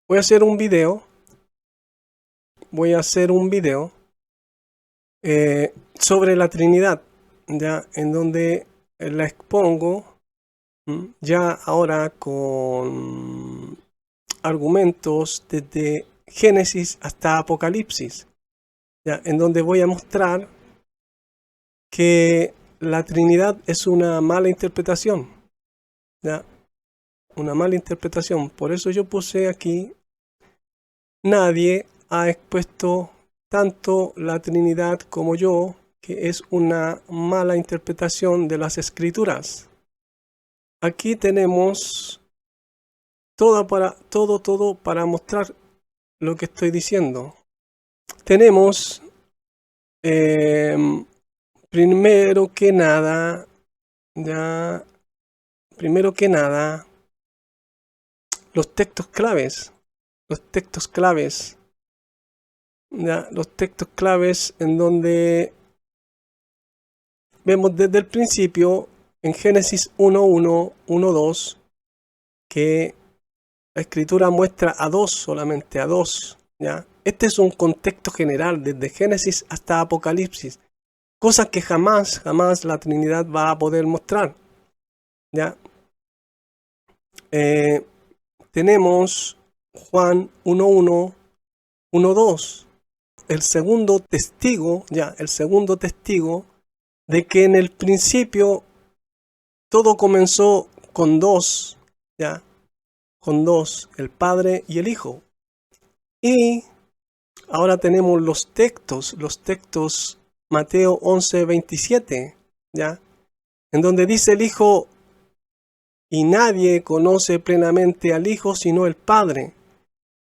Voy a hacer un video. Sobre la Trinidad, ya en donde la expongo ya ahora con argumentos desde Génesis hasta Apocalipsis, ya en donde voy a mostrar que la Trinidad es una mala interpretación, ya una mala interpretación. Por eso yo puse aquí: nadie ha expuesto tanto la Trinidad como yo, que es una mala interpretación de las Escrituras. Aquí tenemos todo para mostrar lo que estoy diciendo. Tenemos, primero que nada, los textos claves. Los textos claves en donde vemos desde el principio, en Génesis 1:1, 1:2, que la Escritura muestra solamente a dos, ¿ya? Este es un contexto general desde Génesis hasta Apocalipsis, cosas que jamás la Trinidad va a poder mostrar, ¿ya? Tenemos Juan 1:1, 1:2, el segundo testigo de que en el principio todo comenzó con dos, ¿ya? Con dos, el Padre y el Hijo. Y ahora tenemos los textos Mateo 11:27, ¿ya? En donde dice el Hijo: y nadie conoce plenamente al Hijo sino el Padre,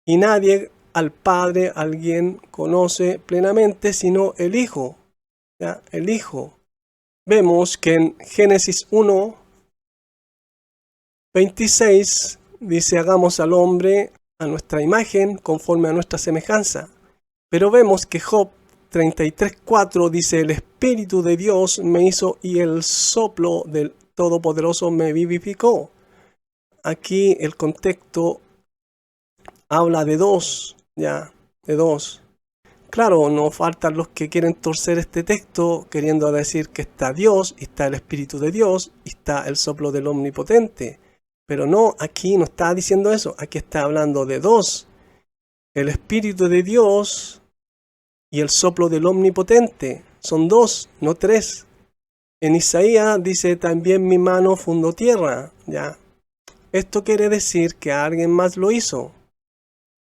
y nadie al Padre alguien conoce plenamente sino el Hijo, ¿ya? El Hijo. Vemos que en Génesis 1:26 dice: hagamos al hombre a nuestra imagen, conforme a nuestra semejanza. Pero vemos que Job 33:4 dice: el Espíritu de Dios me hizo y el soplo del Todopoderoso me vivificó. Aquí el contexto habla de dos, ya, de dos. Claro, no faltan los que quieren torcer este texto queriendo decir que está Dios, y está el Espíritu de Dios, y está el soplo del Omnipotente. Pero no, aquí no está diciendo eso, aquí está hablando de dos: el Espíritu de Dios y el soplo del Omnipotente. Son dos, no tres. En Isaías dice: también mi mano fundó tierra, ya. Esto quiere decir que alguien más lo hizo.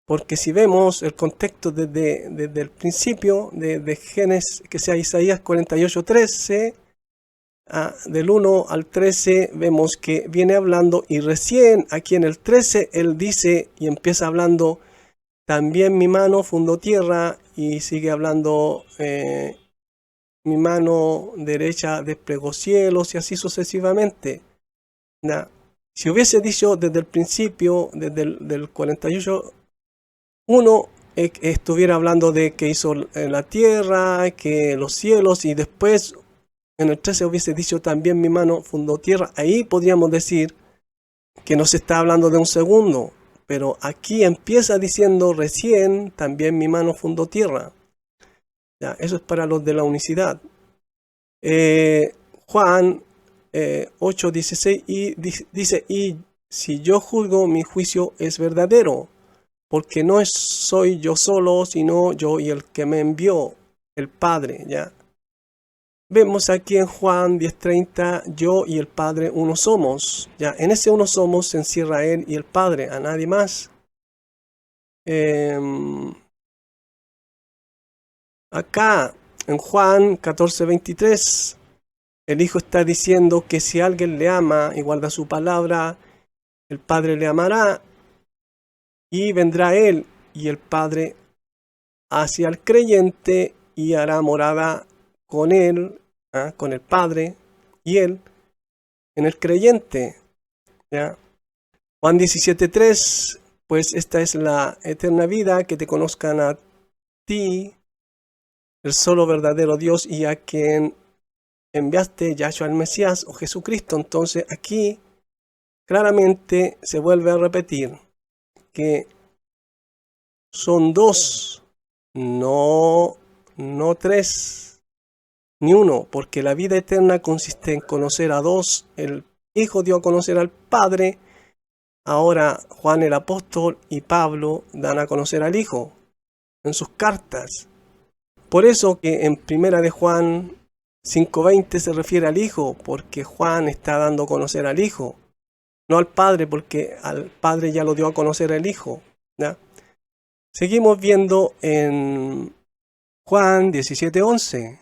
Porque si vemos el contexto desde el principio de Génesis, que sea Isaías 48:13, del 1 al 13, vemos que viene hablando, y recién aquí en el 13 él dice y empieza hablando: también mi mano fundó tierra, y sigue hablando: mi mano derecha desplegó cielos, y así sucesivamente. ¿Ya? Si hubiese dicho desde el principio, desde el 48:1, estuviera hablando de que hizo la tierra, que los cielos, y después en el 13 hubiese dicho: también mi mano fundó tierra, ahí podríamos decir que no se está hablando de un segundo. Pero aquí empieza diciendo recién: también mi mano fundó tierra. Ya, eso es para los de la unicidad. Juan 8:16 y dice: y si yo juzgo, mi juicio es verdadero, porque no soy yo solo, sino yo y el que me envió, el Padre, ¿ya? Vemos aquí en Juan 10:30: yo y el Padre uno somos, ¿ya? En ese uno somos se encierra él y el Padre, a nadie más. Acá en Juan 14:23, el Hijo está diciendo que si alguien le ama y guarda su palabra, el Padre le amará, y vendrá él y el Padre hacia el creyente y hará morada con él, con el Padre y él en el creyente, ¿ya? Juan 17:3: pues esta es la eterna vida, que te conozcan a ti, el solo verdadero Dios, y a quien enviaste, Yahshua el Mesías o Jesucristo. Entonces aquí claramente se vuelve a repetir que son dos, no tres, ni uno, porque la vida eterna consiste en conocer a dos. El Hijo dio a conocer al Padre, ahora Juan el apóstol y Pablo dan a conocer al Hijo en sus cartas. Por eso que en primera de Juan 5:20 se refiere al Hijo, porque Juan está dando a conocer al Hijo, no al Padre, porque al Padre ya lo dio a conocer el Hijo, ¿ya? Seguimos viendo en Juan 17:11.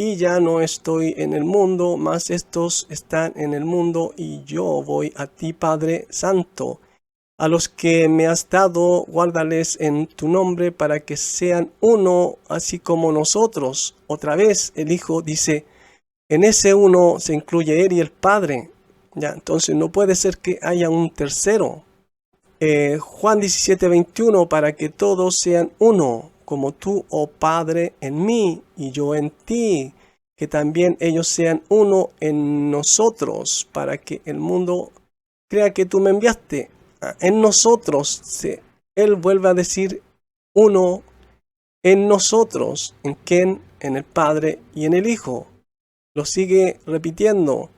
Y ya no estoy en el mundo, mas estos están en el mundo, y yo voy a ti, Padre Santo. A los que me has dado, guárdales en tu nombre, para que sean uno, así como nosotros. Otra vez el Hijo dice, en ese uno se incluye Él y el Padre. Ya, entonces no puede ser que haya un tercero. Juan 17:21, para que todos sean uno, como tú, oh Padre, en mí y yo en ti, que también ellos sean uno en nosotros, para que el mundo crea que tú me enviaste. En nosotros, Él vuelve a decir uno en nosotros. ¿En quién? En el Padre y en el Hijo. Lo sigue repitiendo.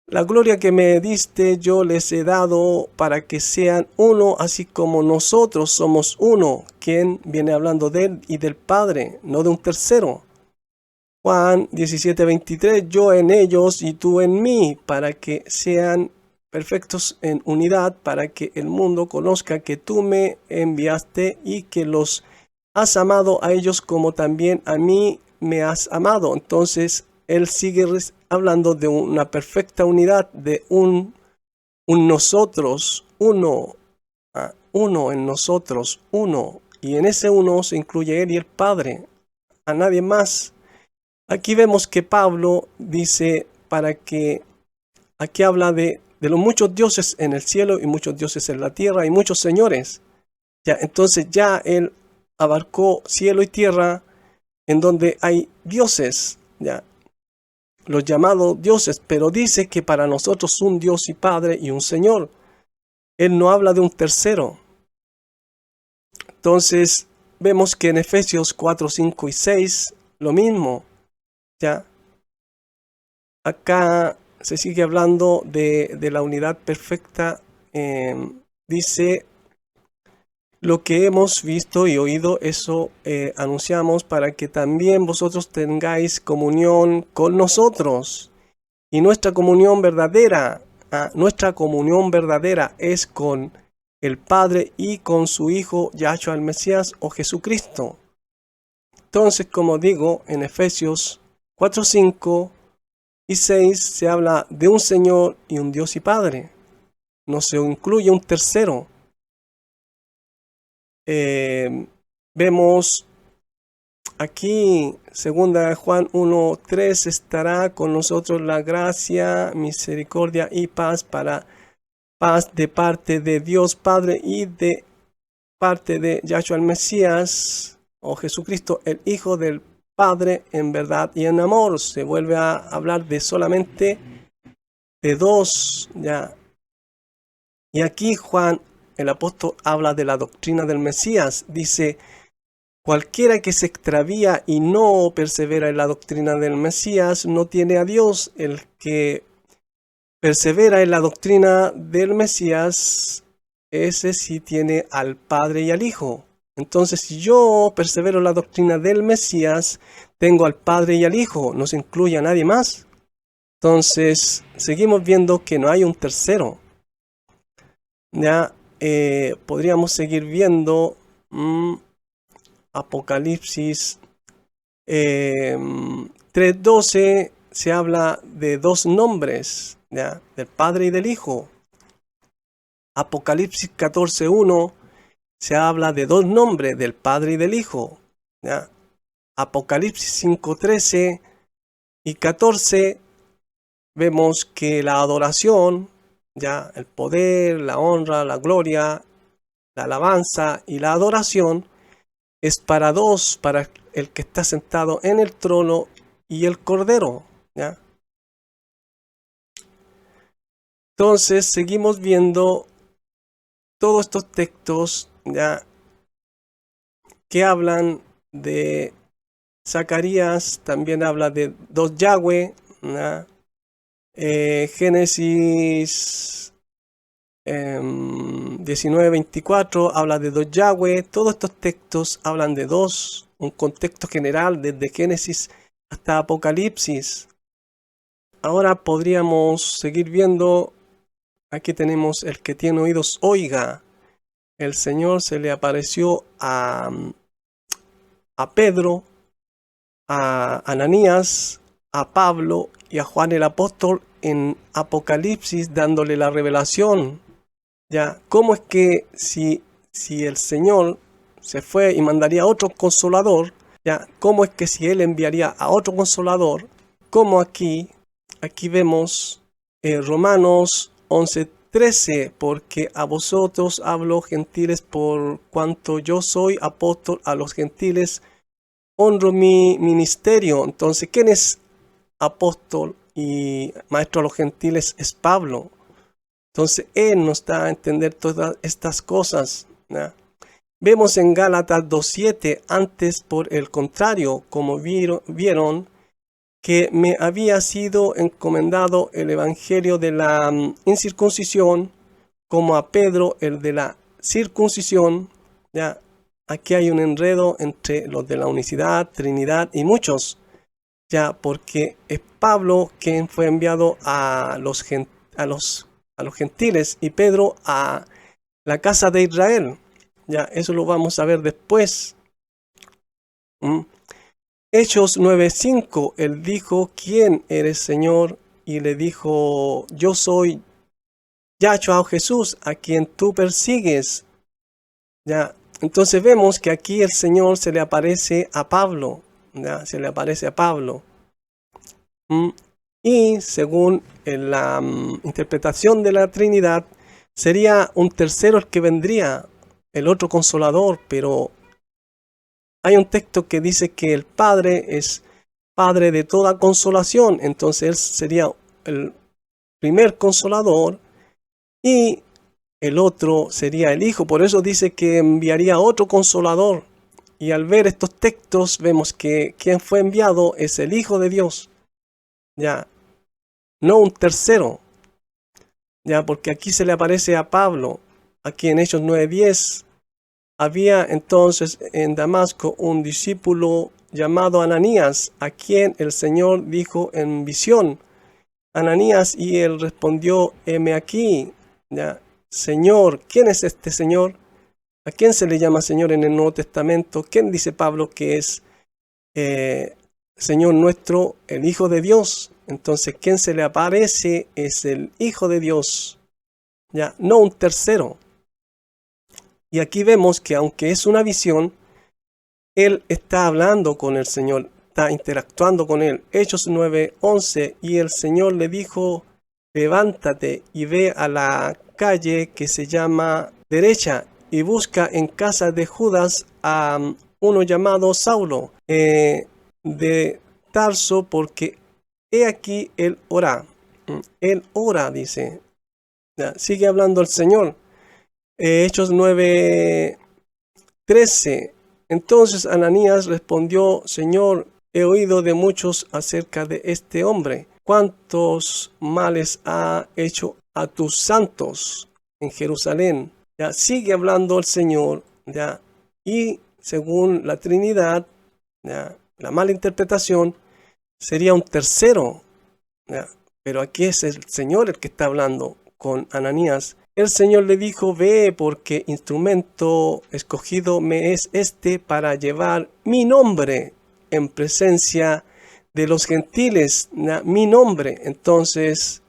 La gloria que me diste yo les he dado para que sean uno, así como nosotros somos uno. ¿Quién viene hablando de Él y del Padre, no de un tercero? Juan 17:23, yo en ellos y tú en mí, para que sean perfectos en unidad, para que el mundo conozca que tú me enviaste y que los has amado a ellos como también a mí me has amado. Entonces, Él sigue hablando de una perfecta unidad, de un nosotros, uno en nosotros, uno. Y en ese uno se incluye Él y el Padre, a nadie más. Aquí vemos que Pablo dice aquí habla de los muchos dioses en el cielo y muchos dioses en la tierra y muchos señores. Ya, entonces ya él abarcó cielo y tierra en donde hay dioses, ya, los llamados dioses, pero dice que para nosotros un Dios y Padre y un Señor. Él no habla de un tercero. Entonces vemos que en Efesios 4, 5 y 6 lo mismo. Ya, acá se sigue hablando de la unidad perfecta. Dice, lo que hemos visto y oído, eso anunciamos para que también vosotros tengáis comunión con nosotros. Y nuestra comunión verdadera es con el Padre y con su Hijo, Yahshua el Mesías o Jesucristo. Entonces, como digo, en Efesios 4, 5 y 6 se habla de un Señor y un Dios y Padre. No se incluye un tercero. Vemos aquí, segunda Juan 1, 3, estará con nosotros la gracia, misericordia y paz de parte de Dios Padre y de parte de Yahshua el Mesías o Jesucristo, el Hijo del Padre, en verdad y en amor. Se vuelve a hablar de solamente de dos, ya. Y aquí Juan, el apóstol, habla de la doctrina del Mesías. Dice, cualquiera que se extravía y no persevera en la doctrina del Mesías no tiene a Dios. El que persevera en la doctrina del Mesías, ese sí tiene al Padre y al Hijo. Entonces, si yo persevero en la doctrina del Mesías, tengo al Padre y al Hijo, no se incluye a nadie más. Entonces, seguimos viendo que no hay un tercero. Ya podríamos seguir viendo Apocalipsis 3:12, se habla de dos nombres, ¿ya? Del Padre y del Hijo. Apocalipsis 14:1 se habla de dos nombres, del Padre y del Hijo, ¿ya? Apocalipsis 5:13 y 14 vemos que la adoración, ya, el poder, la honra, la gloria, la alabanza y la adoración es para dos, para el que está sentado en el trono y el Cordero, ¿ya? Entonces seguimos viendo todos estos textos, ¿ya? que hablan de Zacarías, también habla de dos Yahweh, ¿no? Génesis 19:24 habla de dos Yahweh. Todos estos textos hablan de dos, un contexto general desde Génesis hasta Apocalipsis. Ahora podríamos seguir viendo. Aquí tenemos: el que tiene oídos oiga. El Señor se le apareció a Pedro, a Ananías, a Pablo y a Juan el apóstol en Apocalipsis, dándole la revelación. Ya, ¿cómo es que si el Señor se fue y mandaría a otro consolador, ya, cómo es que si Él enviaría a otro consolador, como aquí vemos Romanos 11:13, porque a vosotros hablo, gentiles, por cuanto yo soy apóstol a los gentiles, honro mi ministerio. Entonces, ¿quién es apóstol y maestro a los gentiles? Es Pablo. Entonces, él nos da a entender todas estas cosas, ¿no? Vemos en Gálatas 2:7, antes por el contrario, como vieron que me había sido encomendado el evangelio de la incircuncisión, como a Pedro el de la circuncisión. Ya, aquí hay un enredo entre los de la unicidad, Trinidad y muchos, ya, porque es Pablo quien fue enviado a los gentiles y Pedro a la casa de Israel. Ya, eso lo vamos a ver después. Hechos 9:5, él dijo: ¿quién eres, Señor? Y le dijo: yo soy Yahshua, Jesús, a quien tú persigues. Ya, entonces vemos que aquí el Señor se le aparece a Pablo. Ya, se le aparece a Pablo. Y según la interpretación de la Trinidad, sería un tercero el que vendría, el otro consolador, pero hay un texto que dice que el Padre es Padre de toda consolación. Entonces él sería el primer consolador y el otro sería el Hijo. Por eso dice que enviaría otro consolador. Y al ver estos textos vemos que quien fue enviado es el Hijo de Dios. Ya, no un tercero. Ya, porque aquí se le aparece a Pablo. Aquí en Hechos 9:10 había entonces en Damasco un discípulo llamado Ananías, a quien el Señor dijo en visión: Ananías, y él respondió: heme aquí. Ya, Señor, ¿quién es este Señor? ¿A quién se le llama Señor en el Nuevo Testamento? ¿Quién dice Pablo que es Señor nuestro? El Hijo de Dios. Entonces, ¿quién se le aparece? Es el Hijo de Dios. Ya, no un tercero. Y aquí vemos que aunque es una visión, él está hablando con el Señor, está interactuando con él. Hechos 9:11, y el Señor le dijo: levántate y ve a la calle que se llama Derecha y busca en casa de Judas a uno llamado Saulo de Tarso, porque he aquí él ora. Él ora, dice. Ya, sigue hablando el Señor. Hechos 9:13. Entonces Ananías respondió: Señor, he oído de muchos acerca de este hombre, cuántos males ha hecho a tus santos en Jerusalén. Ya, sigue hablando el Señor, ya, y según la Trinidad, ya, la mala interpretación sería un tercero, ya, pero aquí es el Señor el que está hablando con Ananías. El Señor le dijo: ve, porque instrumento escogido me es este para llevar mi nombre en presencia de los gentiles, mi nombre, entonces,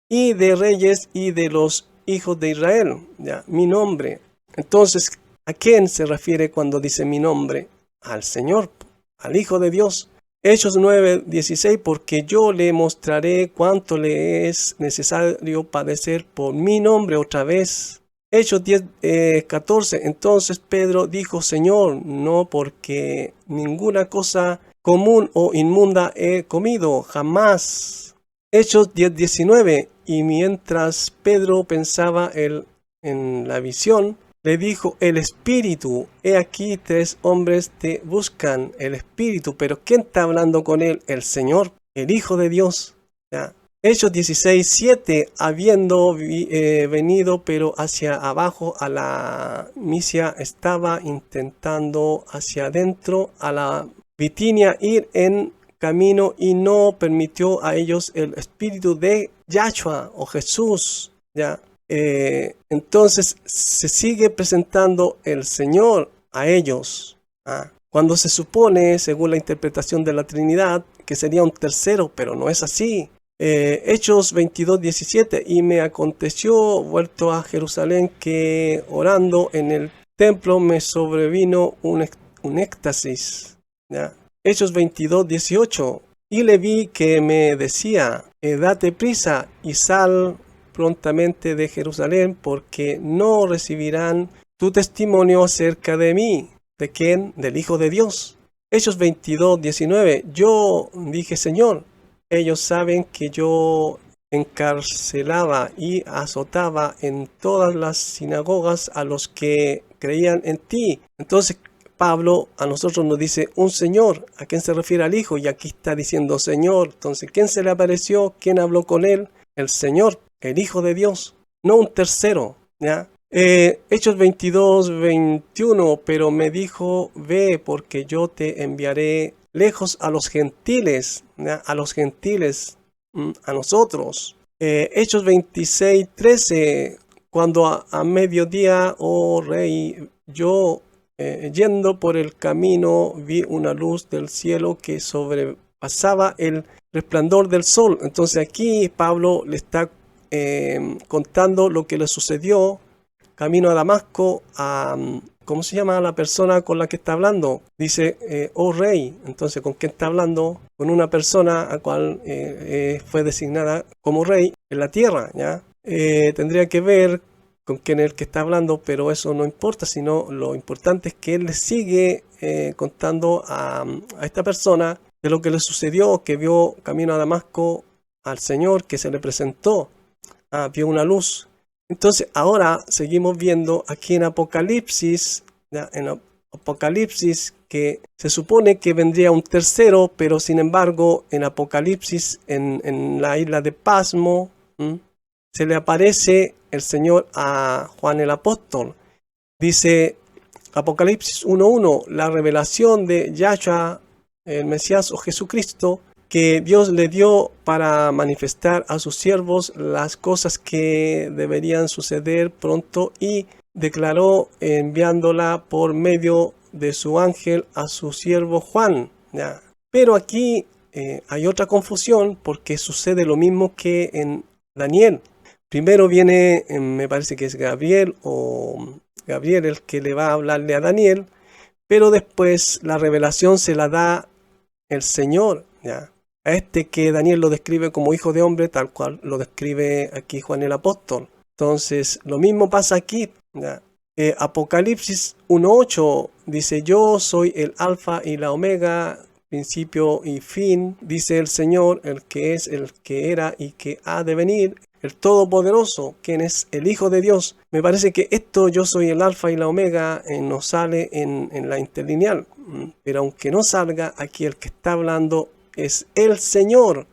y de reyes y de los hijos de Israel, ya, mi nombre. Entonces, ¿a quién se refiere cuando dice mi nombre? Al Señor, al Hijo de Dios. Hechos 9:16, porque yo le mostraré cuánto le es necesario padecer por mi nombre. Otra vez. Hechos 10:14, entonces Pedro dijo: Señor, no, porque ninguna cosa común o inmunda he comido, jamás. Hechos 10:19, y mientras Pedro pensaba en la visión, le dijo el Espíritu, he aquí 3 hombres te buscan, el Espíritu. Pero ¿quién está hablando con él? El Señor, el Hijo de Dios. ¿Ya? Hechos 16:7, habiendo venido pero hacia abajo a la Misia, estaba intentando hacia adentro a la Bitinia ir en camino y no permitió a ellos el Espíritu de Yahshua o Jesús. ¿Ya? Entonces se sigue presentando el Señor a ellos. Cuando se supone, según la interpretación de la Trinidad, que sería un tercero, pero no es así. Hechos 22:17, y me aconteció, vuelto a Jerusalén, que orando en el templo me sobrevino un éxtasis. ¿Ya? Hechos 22:18, y le vi que me decía, date prisa y sal prontamente de Jerusalén, porque no recibirán tu testimonio acerca de mí. ¿De quién? Del Hijo de Dios. Hechos 22:19, yo dije, Señor, ellos saben que yo encarcelaba y azotaba en todas las sinagogas a los que creían en ti. Entonces Pablo a nosotros nos dice un Señor. ¿A quién se refiere? Al Hijo. Y aquí está diciendo Señor. Entonces, ¿quién se le apareció? ¿Quién habló con él? El Señor, el Hijo de Dios, no un tercero. ¿Ya? Hechos 22:21, pero me dijo, ve, porque yo te enviaré lejos a los gentiles, ¿ya? A los gentiles, a nosotros. Hechos 26:13, cuando a mediodía, oh rey, yo yendo por el camino vi una luz del cielo que sobrepasaba el resplandor del sol. Entonces aquí Pablo le está contando lo que le sucedió camino a Damasco, ¿cómo se llama la persona con la que está hablando? Dice, oh rey. Entonces, ¿con quién está hablando? Con una persona a cual fue designada como rey en la tierra, ¿ya? Tendría que ver con quién es el que está hablando, pero eso no importa, sino lo importante es que él le sigue contando a esta persona de lo que le sucedió, que vio camino a Damasco al Señor, que se le presentó, vio una luz. Entonces ahora seguimos viendo aquí en Apocalipsis, ¿ya? En Apocalipsis, que se supone que vendría un tercero, pero sin embargo en Apocalipsis, en la isla de Pasmo, se le aparece el Señor a Juan el Apóstol. Dice Apocalipsis 1:1, la revelación de Yahshua, el Mesías o Jesucristo, que Dios le dio para manifestar a sus siervos las cosas que deberían suceder pronto, y declaró enviándola por medio de su ángel a su siervo Juan. ¿Ya? Pero aquí hay otra confusión, porque sucede lo mismo que en Daniel. Primero viene, me parece que es Gabriel el que le va a hablarle a Daniel, pero después la revelación se la da el Señor, ¿ya? A este que Daniel lo describe como hijo de hombre, tal cual lo describe aquí Juan el Apóstol. Entonces, lo mismo pasa aquí, ¿ya? Apocalipsis 1:8 dice, yo soy el alfa y la omega, principio y fin, dice el Señor, el que es, el que era y que ha de venir, el Todopoderoso, quien es el Hijo de Dios. Me parece que esto, yo soy el alfa y la omega, no sale en la interlineal, pero aunque no salga, aquí el que está hablando es el Señor.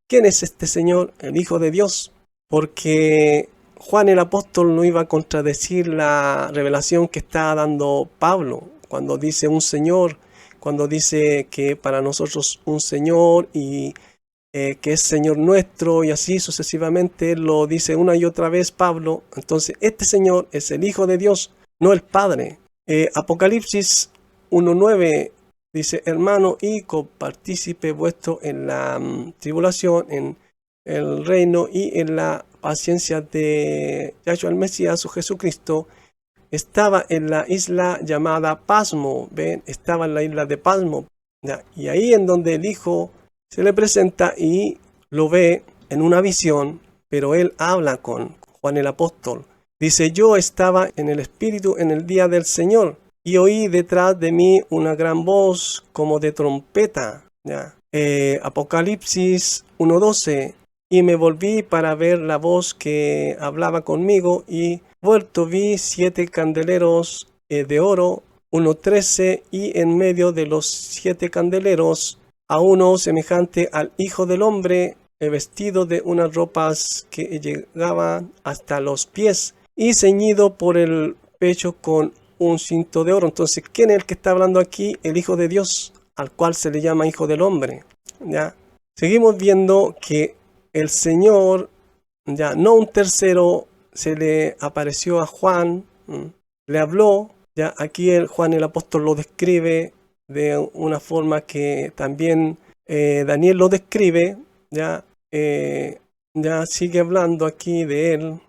¿Quién es este Señor? El Hijo de Dios. Porque Juan el Apóstol no iba a contradecir la revelación que está dando Pablo cuando dice un Señor, cuando dice que para nosotros un Señor y que es Señor nuestro, y así sucesivamente lo dice una y otra vez Pablo. Entonces este Señor es el Hijo de Dios, no el Padre. Apocalipsis 1:9 dice, hermano y copartícipe vuestro en la tribulación, en el reino y en la paciencia de Yahshua el Mesías o Jesucristo. Estaba en la isla llamada Pasmo, ¿ven? Estaba en la isla de Pasmo, ¿ya? Y ahí en donde el Hijo se le presenta y lo ve en una visión, pero él habla con Juan el Apóstol. Dice, yo estaba en el Espíritu en el día del Señor, y oí detrás de mí una gran voz como de trompeta. ¿Ya? Apocalipsis 1:12, y me volví para ver la voz que hablaba conmigo, y vuelto vi 7 candeleros de oro, uno 13, y en medio de los 7 candeleros a uno semejante al Hijo del Hombre, vestido de unas ropas que llegaban hasta los pies y ceñido por el pecho con un cinto de oro. Entonces, ¿quién es el que está hablando aquí? El Hijo de Dios, al cual se le llama Hijo del Hombre. ¿Ya? Seguimos viendo que el Señor, ya no un tercero, se le apareció a Juan, le habló. Ya aquí Juan el apóstol lo describe de una forma que también Daniel lo describe. Ya, ya sigue hablando aquí de él.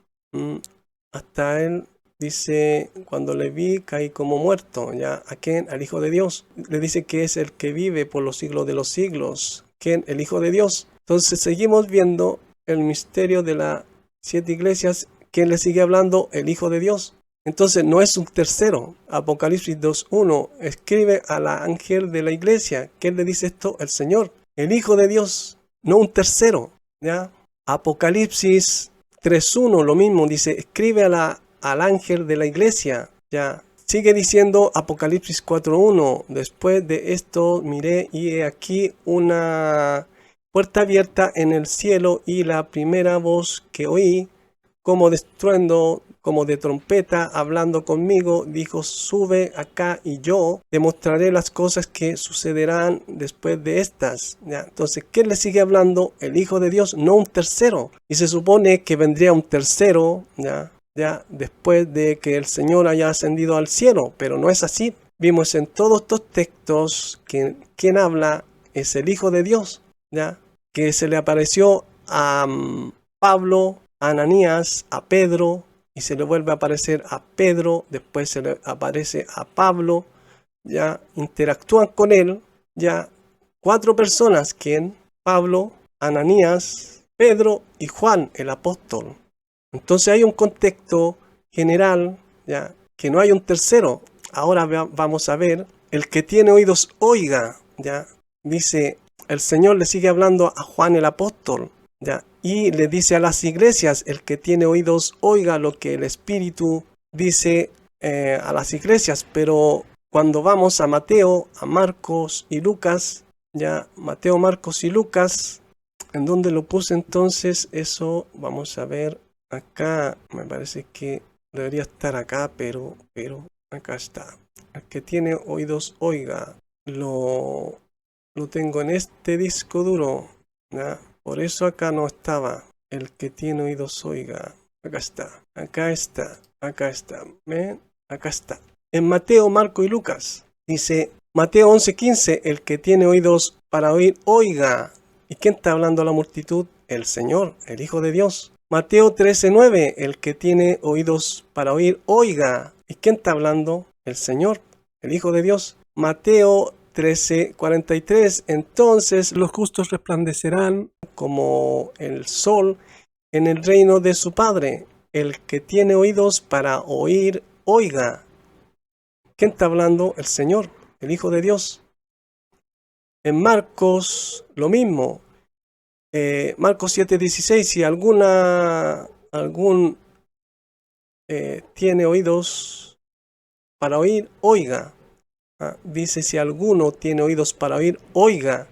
Hasta él dice, cuando le vi caí como muerto. ¿Ya? ¿A quién? Al Hijo de Dios. Le dice que es el que vive por los siglos de los siglos. ¿Quién? El Hijo de Dios. Entonces seguimos viendo el misterio de las 7 iglesias. ¿Quién le sigue hablando? El Hijo de Dios. Entonces no es un tercero. Apocalipsis 2.1 escribe al ángel de la iglesia. ¿Quién le dice esto? El Señor, el Hijo de Dios, no un tercero. ¿Ya? Apocalipsis 3.1 lo mismo, dice, escribe al ángel de la iglesia. ¿Ya? Sigue diciendo Apocalipsis 4.1, después de esto miré y he aquí una puerta abierta en el cielo, y la primera voz que oí como de estruendo, como de trompeta, hablando conmigo, dijo, sube acá y yo te mostraré las cosas que sucederán después de estas. ¿Ya? Entonces, ¿quién le sigue hablando? El Hijo de Dios, no un tercero. Y se supone que vendría un tercero, ya después de que el Señor haya ascendido al cielo, pero no es así. Vimos en todos estos textos que quien habla es el Hijo de Dios, ya que se le apareció a Pablo, a Ananías, a Pedro, y se le vuelve a aparecer a Pedro, después se le aparece a Pablo. Ya interactúan con él, ya 4 personas, quien Pablo, Ananías, Pedro y Juan el apóstol. Entonces hay un contexto general, ya que no hay un tercero. Ahora vamos a ver, el que tiene oídos oiga. Ya dice, el Señor le sigue hablando a Juan el apóstol, ya, y le dice a las iglesias, el que tiene oídos oiga lo que el Espíritu dice a las iglesias. Pero cuando vamos a Mateo, a Marcos y Lucas, ya Mateo, Marcos y Lucas, ¿en dónde lo puse entonces? Eso vamos a ver acá. Me parece que debería estar acá, pero acá está. El que tiene oídos oiga. Lo tengo en este disco duro, ¿ya? Por eso acá no estaba. El que tiene oídos oiga. Acá está. Acá está. Acá está. ¿Ven? Acá está. En Mateo, Marco y Lucas dice Mateo 11:15, el que tiene oídos para oír, oiga. ¿Y quién está hablando a la multitud? El Señor, el Hijo de Dios. Mateo 13:9, el que tiene oídos para oír, oiga. ¿Y quién está hablando? El Señor, el Hijo de Dios. Mateo 13:43, entonces los justos resplandecerán como el sol en el reino de su Padre. El que tiene oídos para oír, oiga. ¿Quién está hablando? El Señor, el Hijo de Dios. En Marcos, lo mismo. Marcos 7:16, si algún tiene oídos para oír, oiga. Dice, si alguno tiene oídos para oír, oiga.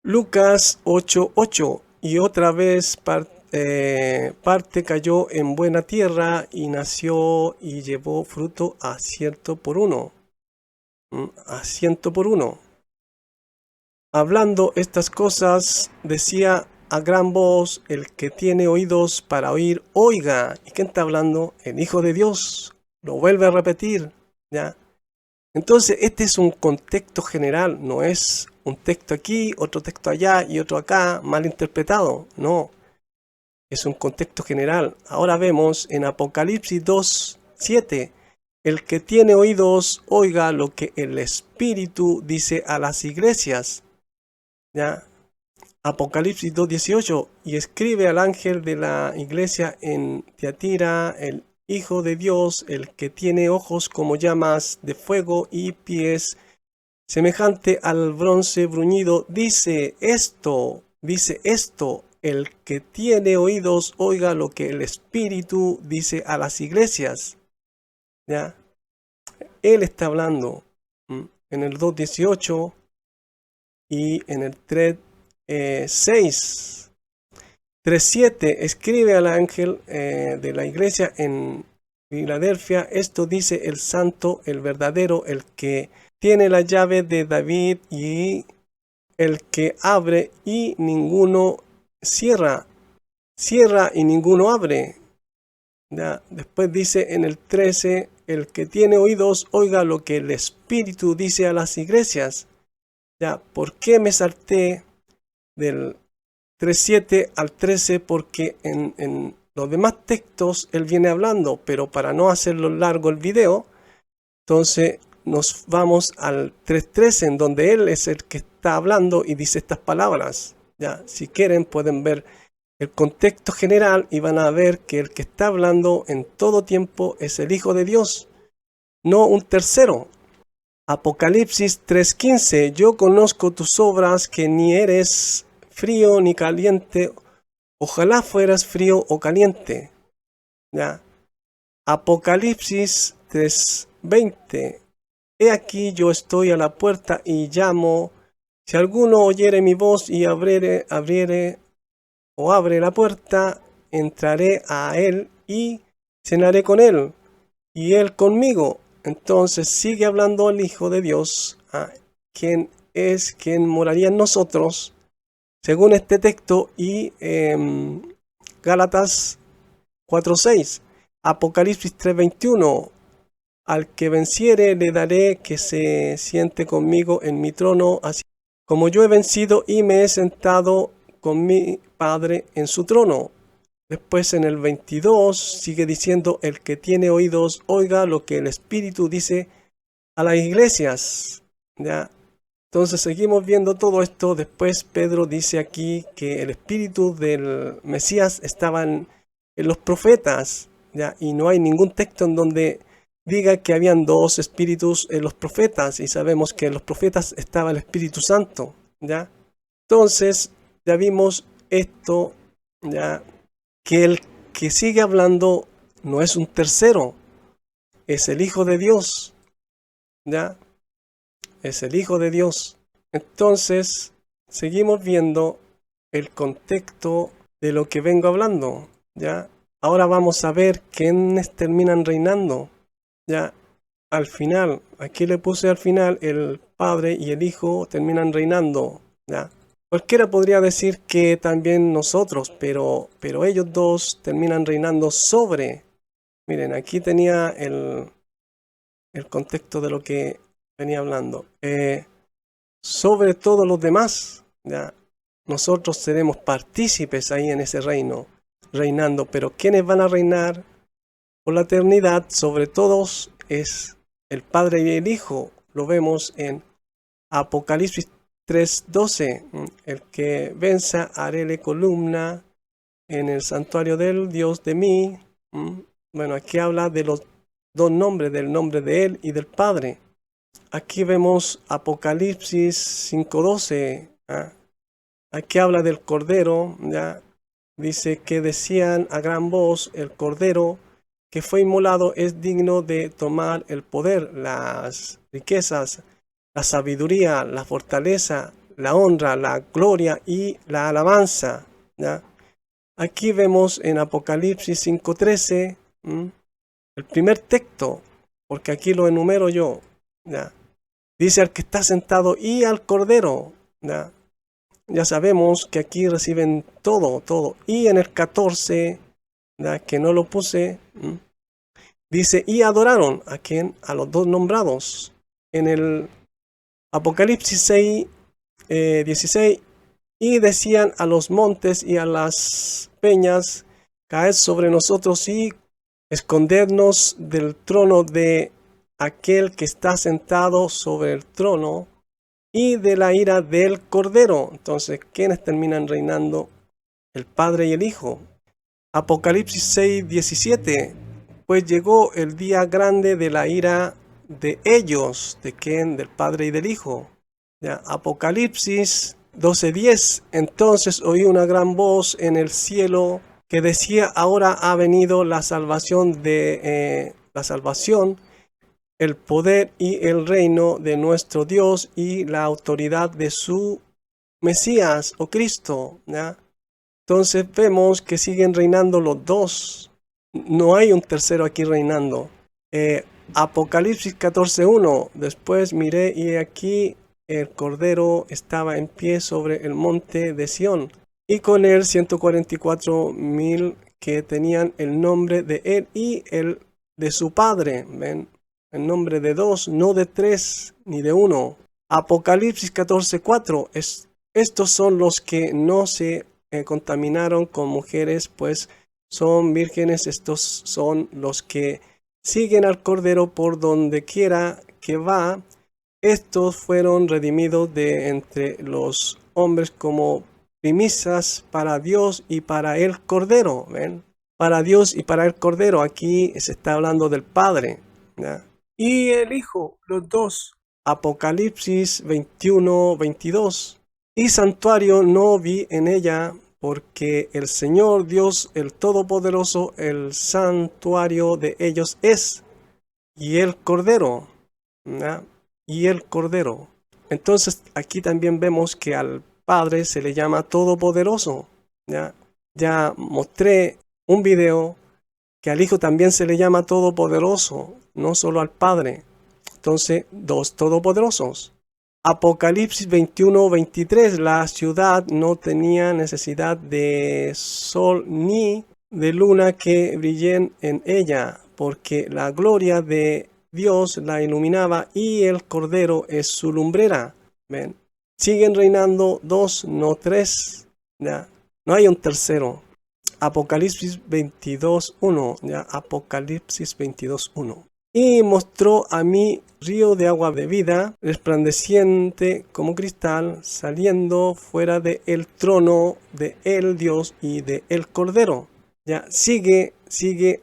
Lucas 8:8, y otra vez parte cayó en buena tierra y nació y llevó fruto a 100 por uno. A 100 por uno. Hablando estas cosas, decía a gran voz, el que tiene oídos para oír, oiga. ¿Y quién está hablando? El Hijo de Dios. Lo vuelve a repetir, ¿ya? Entonces, este es un contexto general, no es un texto aquí, otro texto allá y otro acá, mal interpretado. No, es un contexto general. Ahora vemos en Apocalipsis 2:7, el que tiene oídos, oiga lo que el Espíritu dice a las iglesias. ¿Ya? Apocalipsis 2:18, y escribe al ángel de la iglesia en Tiatira, el Hijo de Dios, el que tiene ojos como llamas de fuego y pies semejante al bronce bruñido, dice esto el que tiene oídos, oiga lo que el Espíritu dice a las iglesias. ¿Ya? Él está hablando en el 2:18 y en el 3:6. 3:7 escribe al ángel de la iglesia en Filadelfia: esto dice el santo, el verdadero, el que tiene la llave de David y el que abre y ninguno cierra, cierra y ninguno abre. ¿Ya? Después dice en el 13: el que tiene oídos, oiga lo que el Espíritu dice a las iglesias. ¿Ya? ¿Por qué me salté del 3:7 al 13? Porque en los demás textos él viene hablando, pero para no hacerlo largo el video, entonces nos vamos al 3:13, en donde él es el que está hablando y dice estas palabras. ¿Ya? Si quieren pueden ver el contexto general y van a ver que el que está hablando en todo tiempo es el Hijo de Dios, no un tercero. Apocalipsis 3:15: yo conozco tus obras, que ni eres frío ni caliente. Ojalá fueras frío o caliente. ¿Ya? Apocalipsis 3:20: he aquí yo estoy a la puerta y llamo. Si alguno oyere mi voz y abre la puerta, entraré a él y cenaré con él y él conmigo. Entonces sigue hablando el Hijo de Dios, quien es quien moraría en nosotros, según este texto, y Gálatas 4:6. Apocalipsis 3:21: al que venciere le daré que se siente conmigo en mi trono, así como yo he vencido y me he sentado con mi Padre en su trono. Después en el 22 sigue diciendo: el que tiene oídos, oiga lo que el Espíritu dice a las iglesias. ¿Ya? Entonces seguimos viendo todo esto. Después Pedro dice aquí que el Espíritu del Mesías estaba en los profetas. ¿Ya? Y no hay ningún texto en donde diga que habían dos espíritus en los profetas. Y sabemos que en los profetas estaba el Espíritu Santo. ¿Ya? Entonces ya vimos esto, ¿ya? Que el que sigue hablando no es un tercero, es el Hijo de Dios. ¿Ya? Es el Hijo de Dios. Entonces, seguimos viendo el contexto de lo que vengo hablando. ¿Ya? Ahora vamos a ver quiénes terminan reinando. ¿Ya? Al final, aquí le puse al final, el Padre y el Hijo terminan reinando. ¿Ya? Cualquiera podría decir que también nosotros, pero ellos dos terminan reinando sobre. Miren, aquí tenía el contexto de lo que venía hablando. Sobre todos los demás, ¿ya? Nosotros seremos partícipes ahí en ese reino, reinando. Pero ¿quiénes van a reinar por la eternidad sobre todos? Es el Padre y el Hijo. Lo vemos en Apocalipsis 3:12: el que venza, haréle columna en el santuario del Dios de mí. Bueno, aquí habla de los dos nombres, del nombre de él y del Padre. Aquí vemos Apocalipsis 5:12. Aquí habla del Cordero. ¿Ya? Dice que decían a gran voz: el Cordero que fue inmolado es digno de tomar el poder, las riquezas, la sabiduría, la fortaleza, la honra, la gloria y la alabanza. ¿Ya? Aquí vemos en Apocalipsis 5:13 el primer texto, porque aquí lo enumero yo. ¿Ya? Dice: al que está sentado y al Cordero. ¿Ya? Ya sabemos que aquí reciben todo. Y en el 14, ¿ya? Que no lo puse, dice: y adoraron. ¿A quién? A los dos nombrados. En el Apocalipsis 6:16: y decían a los montes y a las peñas: caed sobre nosotros y escondernos del trono de aquel que está sentado sobre el trono y de la ira del Cordero. Entonces, ¿quiénes terminan reinando? El Padre y el Hijo. Apocalipsis 6:17: pues llegó el día grande de la ira de ellos. ¿De quién? Del Padre y del Hijo. ¿Ya? Apocalipsis 12:10. Entonces oí una gran voz en el cielo que decía: ahora ha venido la salvación, el poder y el reino de nuestro Dios y la autoridad de su Mesías o Cristo, ¿ya? Entonces vemos que siguen reinando los dos. No hay un tercero aquí reinando. Apocalipsis 14:1. Después miré y aquí el Cordero estaba en pie sobre el monte de Sión, y con él 144,000 que tenían el nombre de él y el de su Padre. ¿Ven? El nombre de dos, no de tres ni de uno. Apocalipsis 14:4. Estos son los que no se contaminaron con mujeres, pues son vírgenes. Estos son los que siguen al Cordero por donde quiera que va. Estos fueron redimidos de entre los hombres como primicias para Dios y para el Cordero. ¿Ven? Para Dios y para el Cordero. Aquí se está hablando del Padre, ¿ya? Y el Hijo, los dos. Apocalipsis 21:22. Y santuario no vi en ella, porque el Señor Dios, el Todopoderoso, el santuario de ellos es, y el Cordero, ¿ya? Y el Cordero. Entonces aquí también vemos que al Padre se le llama Todopoderoso, ¿ya? Ya mostré un video que al Hijo también se le llama Todopoderoso, no solo al Padre. Entonces, dos todopoderosos. Apocalipsis 21:23. La ciudad no tenía necesidad de sol ni de luna que brillen en ella, porque la gloria de Dios la iluminaba y el Cordero es su lumbrera. ¿Ven? Siguen reinando dos, no tres. ¿Ya? No hay un tercero. Apocalipsis 22:1. ¿Ya? Apocalipsis 22:1. Y mostró a mí río de agua de vida, resplandeciente como cristal, saliendo fuera de el trono de el Dios y de el Cordero. Ya sigue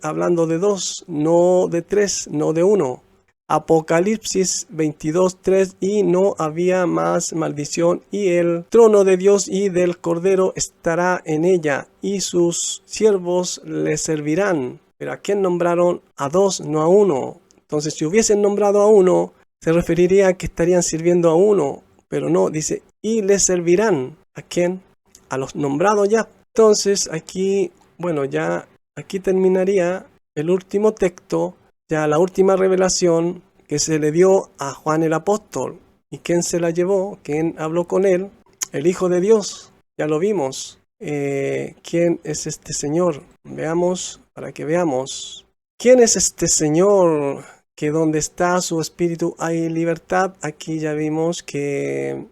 hablando de dos, no de tres, no de uno. Apocalipsis 22:3. Y no había más maldición, y el trono de Dios y del Cordero estará en ella, y sus siervos le servirán. Pero ¿a quién nombraron? A dos, no a uno. Entonces, si hubiesen nombrado a uno, se referiría a que estarían sirviendo a uno. Pero no, dice, y le servirán. ¿A quién? A los nombrados ya. Entonces, aquí, bueno, ya aquí terminaría el último texto, ya la última revelación que se le dio a Juan el apóstol. ¿Y quién se la llevó? ¿Quién habló con él? El Hijo de Dios. Ya lo vimos. ¿Quién es este Señor? Veamos, para que veamos. ¿Quién es este Señor? Que donde está su espíritu hay libertad. Aquí ya vimos que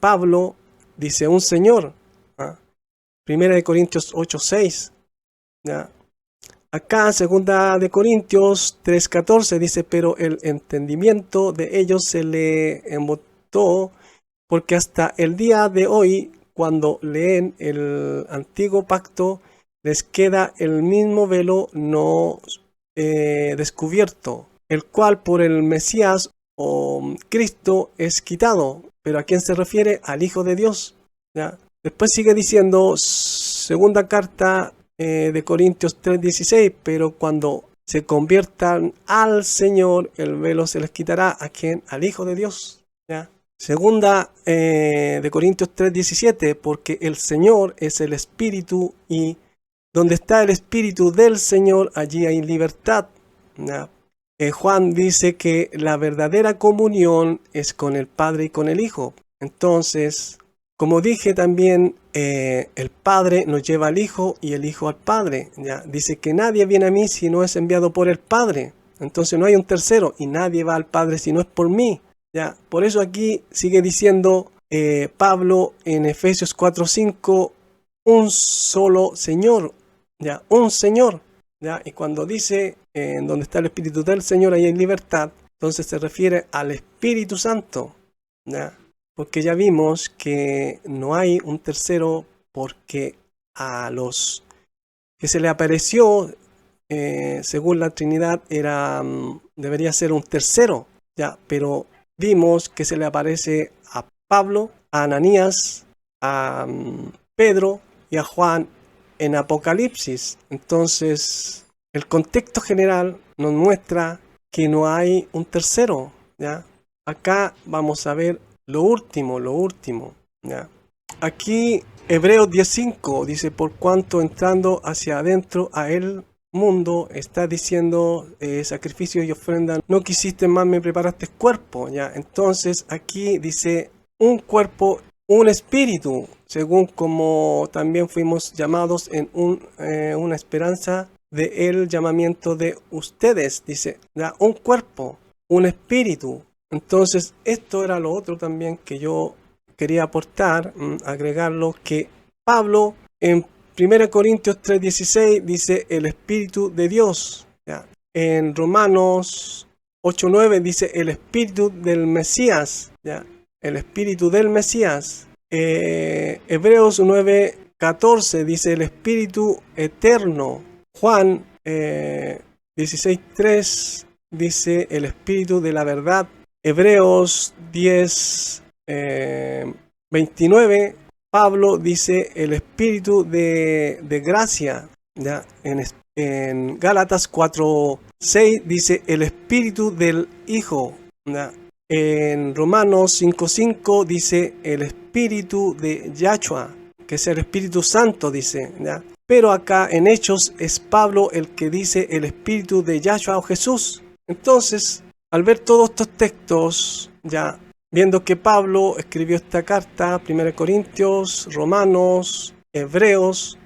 Pablo dice un Señor. Primera de Corintios 8:6. ¿Ya? Acá, segunda de Corintios 3:14 dice: pero el entendimiento de ellos se le embotó, porque hasta el día de hoy, cuando leen el antiguo pacto, les queda el mismo velo no descubierto, el cual por el Mesías o Cristo es quitado. ¿Pero a quién se refiere? Al Hijo de Dios, ¿ya? Después sigue diciendo, segunda carta de Corintios 3:16, pero cuando se conviertan al Señor, el velo se les quitará. ¿A quién? Al Hijo de Dios, ¿ya? Segunda de Corintios 3:17, porque el Señor es el Espíritu, y donde está el Espíritu del Señor, allí hay libertad, ¿ya? Juan dice que la verdadera comunión es con el Padre y con el Hijo. Entonces, como dije también, el Padre nos lleva al Hijo y el Hijo al Padre, ¿ya? Dice que nadie viene a mí si no es enviado por el Padre. Entonces no hay un tercero, y nadie va al Padre si no es por mí, ¿ya? Por eso aquí sigue diciendo Pablo en Efesios 4:5, un solo Señor, ¿ya? Un Señor, ¿ya? Y cuando dice en donde está el Espíritu del Señor, ahí hay libertad, entonces se refiere al Espíritu Santo, ¿ya? Porque ya vimos que no hay un tercero, porque a los que se le apareció, según la Trinidad, debería ser un tercero, ¿ya? Pero vimos que se le aparece Pablo, a Ananías, a Pedro y a Juan en Apocalipsis. Entonces, el contexto general nos muestra que no hay un tercero, ¿ya? Acá vamos a ver lo último, ¿ya? Aquí Hebreos 10:5 dice, por cuanto entrando hacia adentro a el mundo, está diciendo, sacrificio y ofrenda, no quisiste más, me preparaste cuerpo, ¿ya? Entonces aquí dice, un cuerpo, un espíritu, según como también fuimos llamados en una esperanza de el llamamiento de ustedes, dice, ¿ya? Un cuerpo, un espíritu. Entonces esto era lo otro también que yo quería aportar, agregarlo, que Pablo en 1 Corintios 3:16 dice el Espíritu de Dios, ¿ya? En Romanos 8:9 dice el Espíritu del Mesías, ¿ya? El Espíritu del Mesías. Hebreos 9:14 dice el Espíritu eterno. Juan 16:3 dice el Espíritu de la verdad. Hebreos 10:29 Pablo dice el espíritu de gracia, ¿ya? En Gálatas 4:6 dice el espíritu del Hijo, ¿ya? En Romanos 5:5 dice el espíritu de Yahshua, que es el Espíritu Santo, dice, ¿ya? Pero acá en Hechos es Pablo el que dice el espíritu de Yahshua o Jesús. Entonces, al ver todos estos textos, ya viendo que Pablo escribió esta carta, 1 Corintios, Romanos, Hebreos,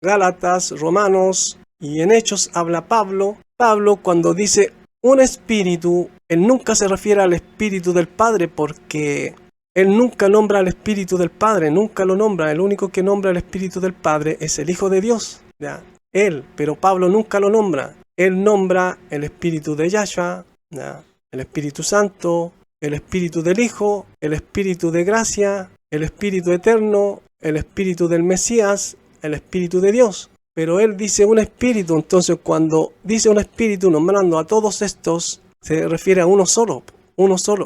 Gálatas, Romanos, y en Hechos habla Pablo. Pablo cuando dice un espíritu, él nunca se refiere al espíritu del Padre, porque él nunca nombra al espíritu del Padre, nunca lo nombra. El único que nombra el espíritu del Padre es el Hijo de Dios, ¿ya? Él, pero Pablo nunca lo nombra. Él nombra el espíritu de Yahshua, ¿ya? El Espíritu Santo, el Espíritu del Hijo, el Espíritu de gracia, el Espíritu eterno, el Espíritu del Mesías, el Espíritu de Dios. Pero él dice un espíritu, entonces cuando dice un espíritu nombrando a todos estos, se refiere a uno solo.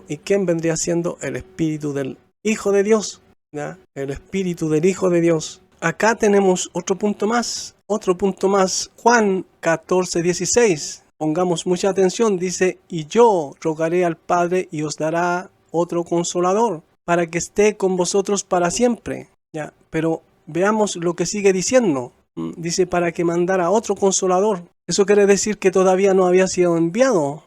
¿Y quién vendría siendo? El Espíritu del Hijo de Dios, ¿ya? El Espíritu del Hijo de Dios. Acá tenemos otro punto más, Juan 14:16. Pongamos mucha atención, dice, y yo rogaré al Padre y os dará otro consolador, para que esté con vosotros para siempre, ¿ya? Pero veamos lo que sigue diciendo. Dice, para que mandara otro consolador. Eso quiere decir que todavía no había sido enviado,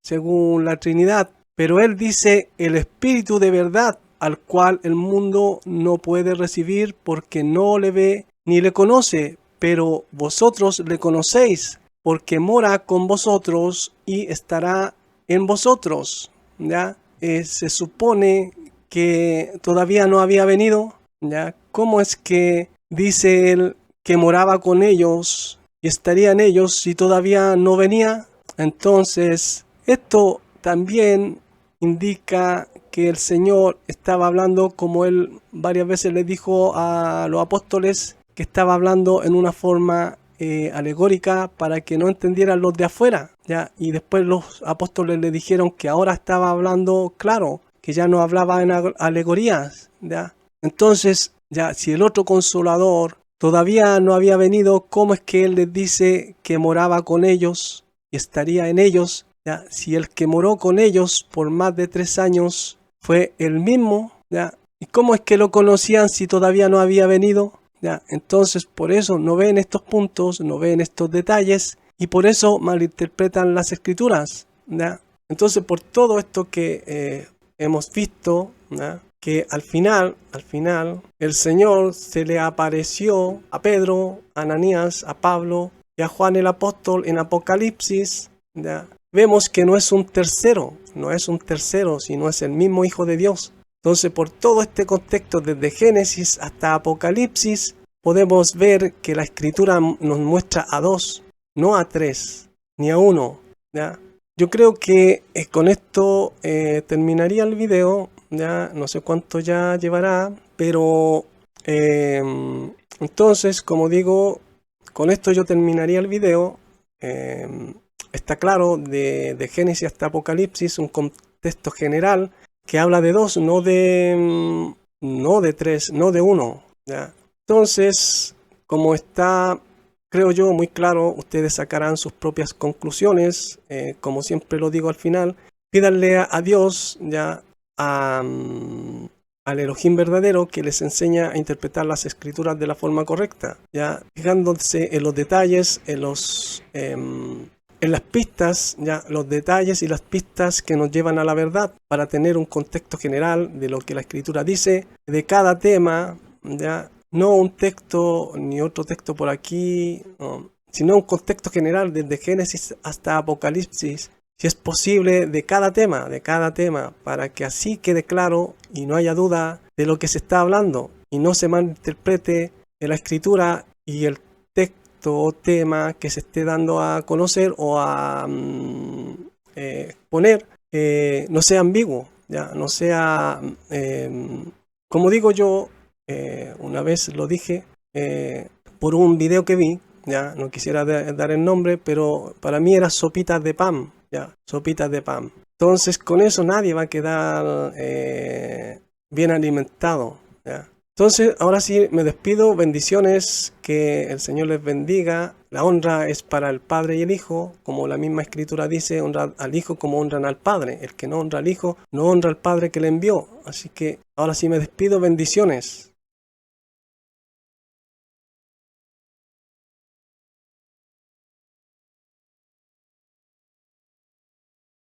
según la Trinidad. Pero él dice, el Espíritu de verdad, al cual el mundo no puede recibir porque no le ve ni le conoce, pero vosotros le conocéis, porque mora con vosotros y estará en vosotros, ¿ya? Se supone que todavía no había venido, ¿ya? ¿Cómo es que dice él que moraba con ellos y estaría en ellos si todavía no venía? Entonces, esto también indica que el Señor estaba hablando, como él varias veces le dijo a los apóstoles, que estaba hablando en una forma alegórica para que no entendieran los de afuera, ¿ya? Y después los apóstoles le dijeron que ahora estaba hablando claro, que ya no hablaba en alegorías, ¿ya? Entonces, ya si el otro consolador todavía no había venido, ¿cómo es que él les dice que moraba con ellos y estaría en ellos? ¿Ya? Si el que moró con ellos por más de 3 años fue el mismo, ¿ya? ¿Y cómo es que lo conocían si todavía no había venido? ¿Ya? Entonces, por eso no ven estos puntos, no ven estos detalles, y por eso malinterpretan las escrituras, ¿ya? Entonces, por todo esto que hemos visto, ¿ya? Que al final, el Señor se le apareció a Pedro, a Ananías, a Pablo y a Juan el apóstol en Apocalipsis, ¿ya? Vemos que no es un tercero, sino es el mismo Hijo de Dios. Entonces, por todo este contexto, desde Génesis hasta Apocalipsis, podemos ver que la Escritura nos muestra a 2, no a 3, ni a 1, ¿ya? Yo creo que con esto terminaría el video, ya no sé cuánto ya llevará, pero entonces, como digo, con esto yo terminaría el video. Está claro de Génesis hasta Apocalipsis, un contexto general, que habla de dos, no de tres, no de uno, ¿ya? Entonces, como está, creo yo, muy claro, ustedes sacarán sus propias conclusiones. Como siempre lo digo al final, pídanle a Dios, ya, al Elohim verdadero, que les enseña a interpretar las escrituras de la forma correcta, ya, fijándose en los detalles, en las pistas, ya, los detalles y las pistas que nos llevan a la verdad, para tener un contexto general de lo que la escritura dice de cada tema, ya, no un texto ni otro texto por aquí, no, sino un contexto general desde Génesis hasta Apocalipsis, si es posible, de cada tema, para que así quede claro y no haya duda de lo que se está hablando y no se malinterprete la escritura y el texto o tema que se esté dando a conocer o a poner, no sea ambiguo, ya, no sea, como digo yo, una vez lo dije por un video que vi, ya, no quisiera dar el nombre, pero para mí era sopitas de pan, ya, sopitas de pan. Entonces con eso nadie va a quedar bien alimentado, ya. Entonces, ahora sí me despido. Bendiciones, que el Señor les bendiga. La honra es para el Padre y el Hijo, como la misma Escritura dice, honrad al Hijo como honran al Padre. El que no honra al Hijo, no honra al Padre que le envió. Así que ahora sí me despido. Bendiciones.